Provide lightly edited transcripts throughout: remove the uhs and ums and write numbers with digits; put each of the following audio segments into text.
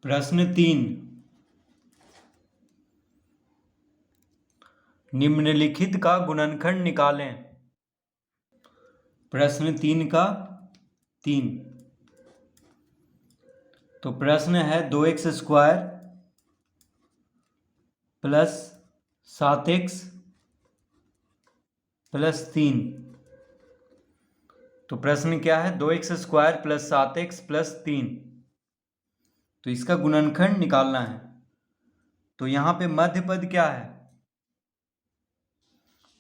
प्रश्न 3, निम्नलिखित का गुणनखंड निकालें। प्रश्न 3 का 3। तो प्रश्न है 2x² प्लस 7x प्लस 3। तो प्रश्न क्या है? 2x² plus 7x plus 3। तो इसका गुणनखंड निकालना है। तो यहाँ पे मध्य पद क्या है?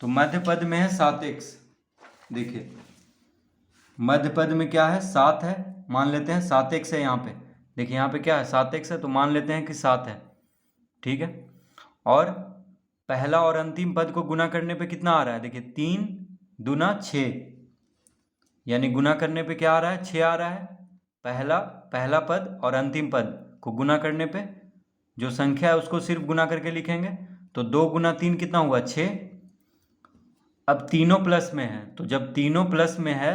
तो मध्य पद में है 7x। देखिए मध्य पद में क्या है? 7 है, मान लेते हैं 7x है यहाँ पे। देखिए यहाँ पे क्या है? 7x है, तो मान लेते हैं कि 7 है। ठीक है। और पहला और अंतिम पद को गुना करने पे कितना आ रहा है? देखिए 3 दूना 6, यानी गुना करने पे क्या आ रहा है? 6 आ रहा है। पहला पद और अंतिम पद को गुना करने पे जो संख्या है उसको सिर्फ गुना करके लिखेंगे। तो 2 गुना 3 कितना हुआ? 6। अब तीनों प्लस में है, तो जब तीनों प्लस में है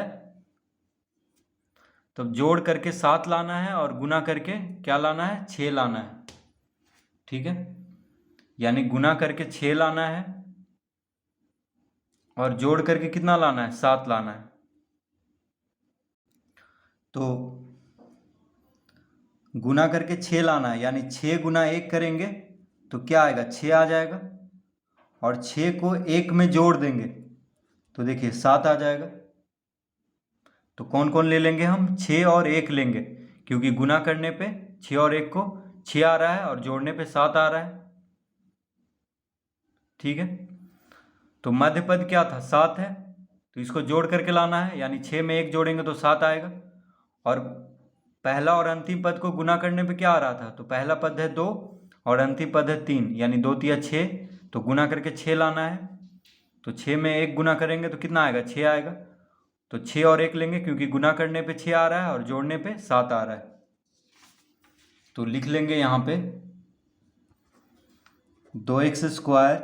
तो जोड़ करके 7 लाना है और गुना करके क्या लाना है? 6 लाना है। ठीक है, यानी गुना करके 6 लाना है और जोड़ करके कितना लाना है? 7 लाना है। तो गुना करके 6 लाना है, यानी 6 गुना 1 करेंगे तो क्या आएगा? 6 आ जाएगा। और 6 को 1 में जोड़ देंगे तो देखिए 7 आ जाएगा। तो कौन कौन ले लेंगे हम? 6 और 1 लेंगे, क्योंकि गुना करने पे 6 और 1 को 6 आ रहा है और जोड़ने पे 7 आ रहा है। ठीक है, तो मध्य पद क्या था? 7 है, तो इसको जोड़ करके लाना है, यानी 6 में 1 जोड़ेंगे तो 7 आएगा। और पहला और अंतिम पद को गुना करने पे क्या आ रहा था? तो पहला पद है 2 और अंतिम पद है 3, यानी 2 तिया 6, तो गुना करके 6 लाना है। तो 6 में 1 गुना करेंगे तो कितना आएगा? 6 आएगा। तो 6 और 1 लेंगे, क्योंकि गुना करने पे 6 आ रहा है और जोड़ने पे 7 आ रहा है। तो लिख लेंगे यहाँ पे 2x²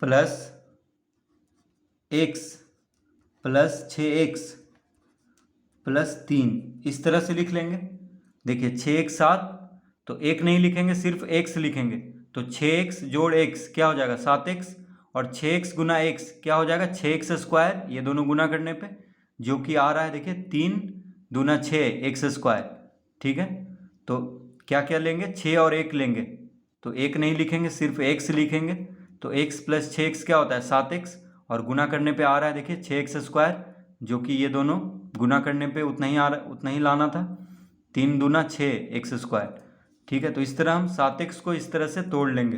plus x plus 6x plus 3, इस तरह से लिख लेंगे। देखिए 6x 7, तो 1 नहीं लिखेंगे, सिर्फ x लिखेंगे। तो 6x जोड़ x क्या हो जाएगा? 7x। और 6x गुना x क्या हो जाएगा? 6x²। ये दोनों गुना करने पे जो कि आ रहा है, देखिए 3 दूना 6 x²। ठीक है, तो क्या क्या लेंगे? 6 और 1 लेंगे। तो 1 नहीं लिखेंगे, सिर्फ x लिखेंगे। तो x प्लस 6x क्या होता है? 7x। और गुना करने पे आ रहा है, देखिए 6x², जो कि ये दोनों गुना करने पे उतना ही आ रहा, उतना ही लाना था। 3 दूना 6x²। ठीक है, तो इस तरह हम 7x को इस तरह से तोड़ लेंगे।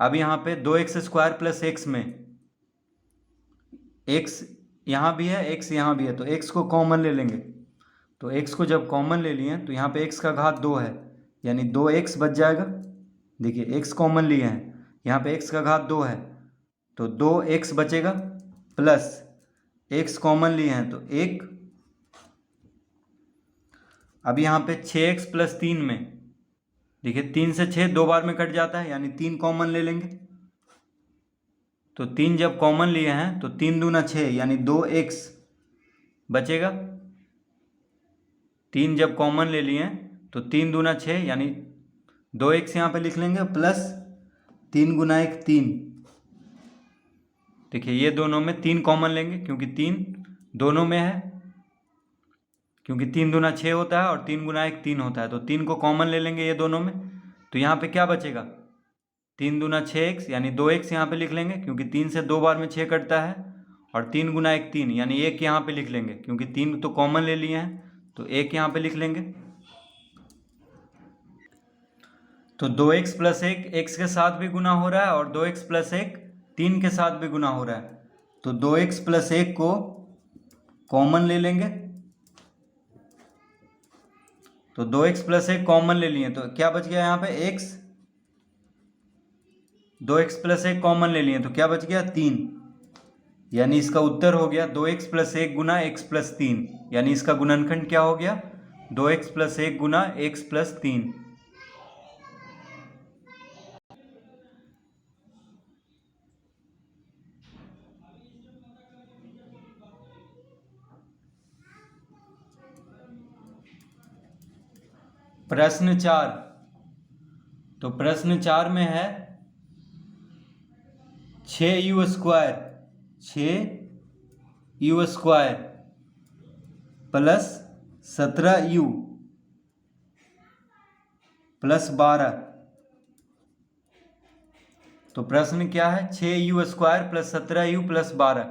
अब यहाँ पे 2x² प्लस x में x यहाँ भी है, x यहाँ भी है, तो x को कॉमन ले लेंगे। तो x को जब कॉमन ले लिए तो यहाँ पे x का घात 2 है, यानी 2x बच जाएगा। देखिए x कॉमन लिए हैं, यहाँ पे x का घात 2 है, तो 2x बचेगा। प्लस x कॉमन लिए हैं तो 1। अब यहाँ पे 6x प्लस 3 में देखिए 3 से 6 2 बार में कट जाता है, यानी 3 कॉमन ले लेंगे। तो 3 जब कॉमन लिए हैं तो 3 दूना 6, यानी 2x बचेगा। 3 जब कॉमन ले लिए हैं तो 3 दूना 6, यानी 2x यहाँ पे लिख लेंगे, प्लस 3 गुना 1 3। देखिए ये दोनों में 3 कॉमन लेंगे, क्योंकि 3 दोनों में है, क्योंकि 3 दूना 6 होता है और 3 गुना 1 3 होता है। तो 3 को कॉमन ले लेंगे ये दोनों में। तो यहाँ पे क्या बचेगा? 3 दूना 6x, यानी 2x यहाँ पे लिख लेंगे, क्योंकि 3 से 2 बार में 6 कटता है। और 3 गुना 1 3, यानी 1 यहाँ पे लिख लेंगे, क्योंकि 3 तो कॉमन ले लिए हैं, तो 1 यहाँ पे लिख लेंगे। तो 2x प्लस 1 x के साथ भी गुना हो रहा है, और 2x प्लस 1 3 के साथ भी गुना हो रहा है। तो 2x प्लस 1 को कॉमन ले लेंगे। तो 2x प्लस 1 कॉमन ले लिए, तो क्या बच गया यहाँ पे? x। 2x प्लस 1 कॉमन ले लिए तो क्या बच गया? 3। यानी इसका उत्तर हो गया 2x प्लस 1 गुना x प्लस 3, यानी इसका गुणनखंड क्या हो गया? 2x प्लस 1 गुना x प्लस 3। प्रश्न 4। तो प्रश्न 4 में है 6u square, 6u square plus 17u plus 12। तो प्रश्न क्या है, 6u square plus 17u plus 12।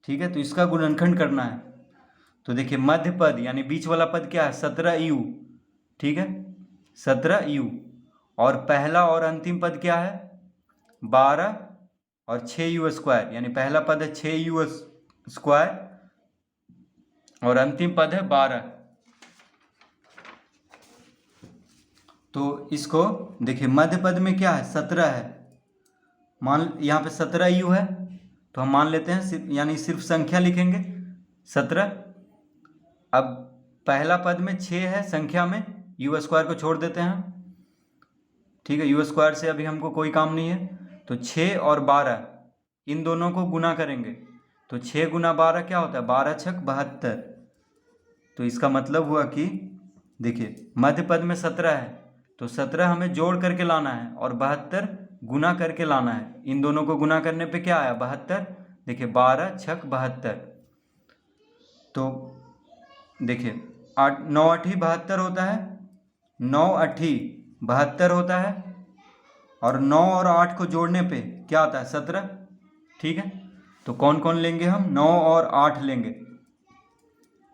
ठीक है, तो इसका गुणनखंड करना है। तो देखिए मध्य पद यानी बीच वाला पद क्या है, 17u। ठीक है, 17u। और पहला और अंतिम पद क्या है, 12 और 6u स्क्वायर, यानी पहला पद है 6u स्क्वायर और अंतिम पद है 12। तो इसको देखिए मध्य पद में क्या है, 17 है। मान यहाँ पे 17u है, तो हम मान लेते हैं यानी सिर्फ संख्या लिखेंगे 17। अब पहला पद में 6 है संख्या में, u स्क्वायर को छोड़ देते हैं। ठीक है, u स्क्वायर से अभी हमको कोई काम नहीं है। तो 6 और 12 इन दोनों को गुना करेंगे, तो 6 गुना 12 क्या होता है, 12 छक 72। तो इसका मतलब हुआ कि देखिए मध्य पद में 17 है, तो 17 हमें जोड़ करके लाना है और 72 गुना करके लाना है। इन दोनों को गुना करने पे क्या आया, 72। देखिए 12 छक 72। तो देखिए 9 8 72 होता है, 9 8 72 होता है, और 9 और 8 को जोड़ने पे क्या आता है, 17। ठीक है, तो कौन कौन लेंगे हम, 9 और 8 लेंगे।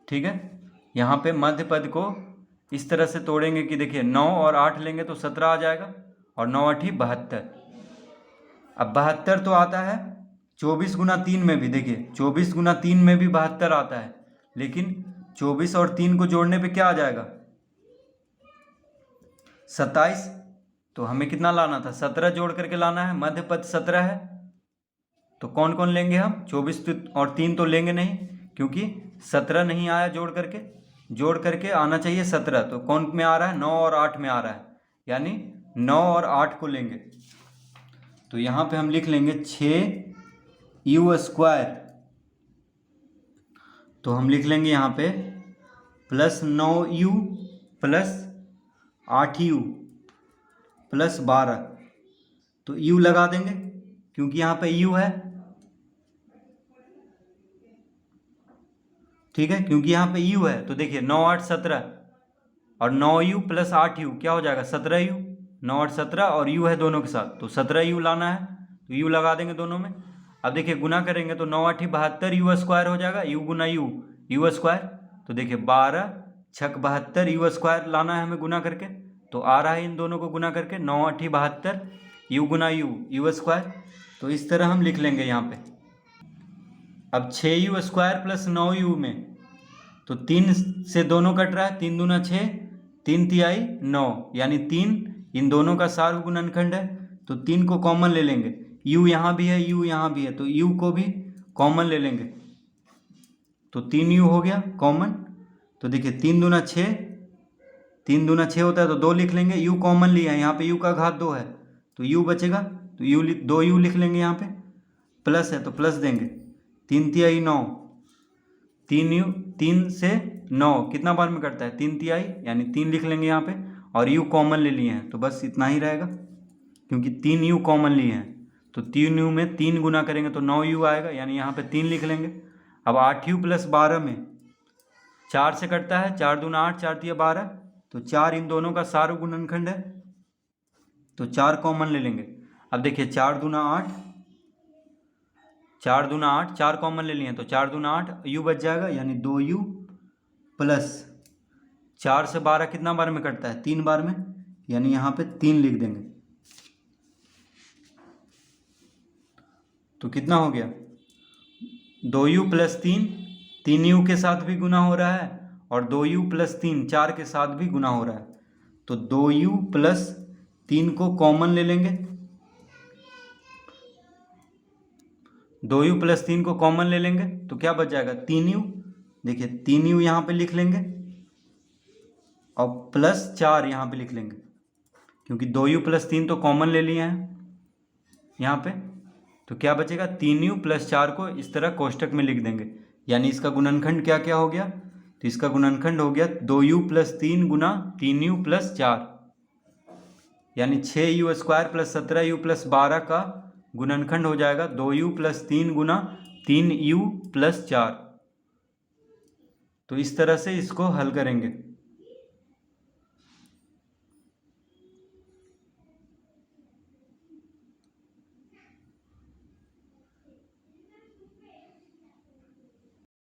ठीक है, यहाँ पे मध्य पद को इस तरह से तोड़ेंगे कि देखिए 9 और 8 लेंगे तो 17 आ जाएगा, और 9 8 72। अब 72 तो आता है 24 गुना 3 में भी, देखिए 24 गुना 3 में भी 72 आता है, लेकिन 24 और 3 को जोड़ने पे क्या आ जाएगा, 27। तो हमें कितना लाना था, 17 जोड़ करके लाना है, मध्य पद 17 है। तो कौन कौन लेंगे हम, 24 और 3 तो लेंगे नहीं, क्योंकि 17 नहीं आया जोड़ करके आना चाहिए 17। तो कौन में आ रहा है, 9 और 8 में आ रहा है, यानी 9 और 8 को लेंगे। तो यहाँ पे हम लिख लेंगे 6u स्क्वायर। तो हम लिख लेंगे यहाँ पे plus 9u plus 8u plus 12। तो u लगा देंगे क्योंकि यहाँ पे u है। ठीक है, क्योंकि यहाँ पे u है। तो देखिए 9 8 17 और 9u प्लस 8u क्या हो जाएगा, 17u। 9 8 17 और u है दोनों के साथ, तो 17u लाना है, तो u लगा देंगे दोनों में। अब देखिए गुना करेंगे तो 9 8 72 u स्क्वायर हो जाएगा, u गुना u स्क्वायर। तो देखिए 12 छक 72 u स्क्वायर लाना है हमें गुना करके, तो आ रहा है इन दोनों को गुना करके 9 8 72 u गुना u स्क्वायर। तो इस तरह हम लिख लेंगे यहाँ पे। अब 6u स्क्वायर प्लस 9u में तो 3 से दोनों कट रहा है, 3 दूना 6, 3 तिहाई 9, यानी 3 इन दोनों का सार्व गुणनखंड है। तो 3 को कॉमन ले लेंगे, u यहाँ भी है u यहाँ भी है, तो u को भी कॉमन ले लेंगे। तो 3u हो गया कॉमन। तो देखिए 3 दूना 6, 3 दूना 6 होता है, तो 2 लिख लेंगे, u कॉमन लिया है, यहाँ पे u का घात 2 है, तो u बचेगा, तो दो u लिख लेंगे यहाँ पे। प्लस है तो प्लस देंगे, 3 तिहाई 9, 3 से 9 कितना बार में कटता है, 3 तिहाई, यानी 3 लिख लेंगे यहाँ पे, और u कॉमन ले लिए हैं, तो बस इतना ही रहेगा क्योंकि 3 u कॉमन लिए हैं। तो 3 u में 3 गुना करेंगे तो 9 u आएगा, यानी यहाँ पे 3 लिख लेंगे। अब 8 u प्लस 12 में 4 से कटता है, 4 दूना 8, 4 तिया 12, तो 4 इन दोनों का सार्व गुणनखंड है, तो 4 कॉमन ले लेंगे। अब देखिए 4 दूना 8, 4 दूना 8, 4 कॉमन ले लिए हैं, तो 4 दूना 8 u बच जाएगा, यानी 2u प्लस 4 से 12 कितना बार में कटता है, 3 बार में, यानी यहाँ पे 3 लिख देंगे। तो कितना हो गया, 2u प्लस 3, 3u के साथ भी गुना हो रहा है, और 2u प्लस 3 4 के साथ भी गुना हो रहा है। तो 2u प्लस 3 को कॉमन ले लेंगे, 2u प्लस 3 को कॉमन ले लेंगे, तो क्या बच जाएगा, 3u। देखिए 3u यहाँ पे लिख लेंगे और प्लस 4 यहाँ पे लिख लेंगे, क्योंकि 2u प्लस 3 तो कॉमन ले लिए हैं यहाँ पे। तो क्या बचेगा, 3u प्लस 4 को इस तरह कोष्टक में लिख देंगे, यानी इसका गुणनखंड क्या क्या हो गया। तो इसका गुणनखंड हो गया 2u + 3 गुना 3u + 4, यानी 6u² + 17u + 12 का गुणनखंड हो जाएगा 2u + 3 गुना 3u + 4। तो इस तरह से इसको हल करेंगे।